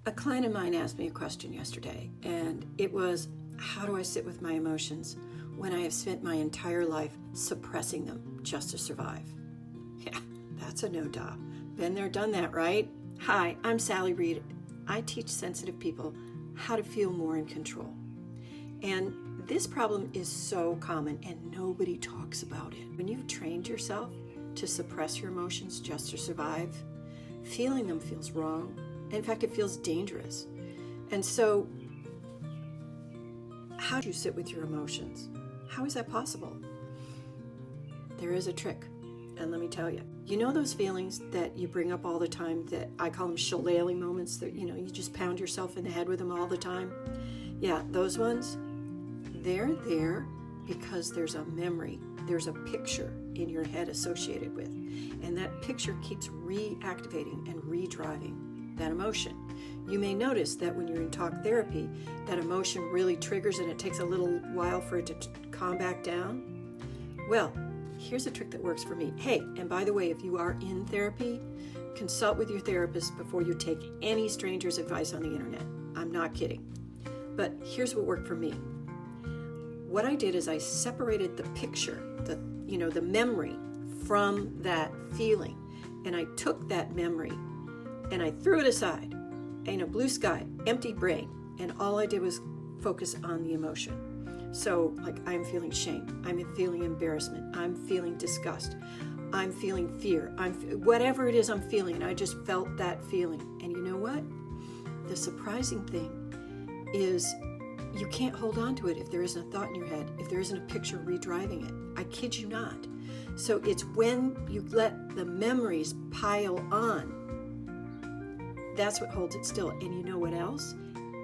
A client of mine asked me a question yesterday, and it was, how do I sit with my emotions when I have spent my entire life suppressing them just to survive? Yeah, that's a no-duh. Been there, done that, right? Hi, I'm Sally Reed. I teach sensitive people how to feel more in control. And this problem is so common and nobody talks about it. When you've trained yourself to suppress your emotions just to survive, feeling them feels wrong. In fact, it feels dangerous. And so, how do you sit with your emotions? How is that possible? There is a trick, and let me tell you. You know those feelings that you bring up all the time that I call them shillelagh moments, that you just pound yourself in the head with them all the time? Yeah, those ones, they're there because there's a memory, there's a picture in your head associated with, and that picture keeps reactivating and redriving that emotion. You may notice that when you're in talk therapy, that emotion really triggers and it takes a little while for it to calm back down. Well, here's a trick that works for me. Hey, and by the way, if you are in therapy, consult with your therapist before you take any stranger's advice on the internet. I'm not kidding. But here's what worked for me. What I did is I separated the picture, the memory from that feeling. And I took that memory and I threw it aside. Blue sky, empty brain. And all I did was focus on the emotion. So, like, I'm feeling shame. I'm feeling embarrassment. I'm feeling disgust. I'm feeling fear. Whatever it is I'm feeling. And I just felt that feeling. And you know what? The surprising thing is you can't hold on to it if there isn't a thought in your head, if there isn't a picture redriving it. I kid you not. So it's when you let the memories pile on, that's what holds it still. And you know what else?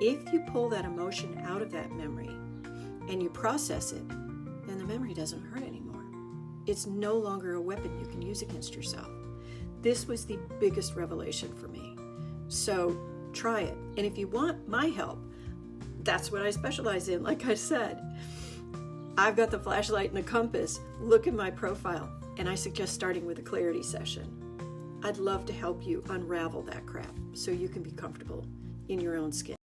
If you pull that emotion out of that memory and you process it, then the memory doesn't hurt anymore. It's no longer a weapon you can use against yourself. This was the biggest revelation for me. So try it. And if you want my help, that's what I specialize in. Like I said, I've got the flashlight and the compass. Look at my profile. And I suggest starting with a clarity session. I'd love to help you unravel that crap so you can be comfortable in your own skin.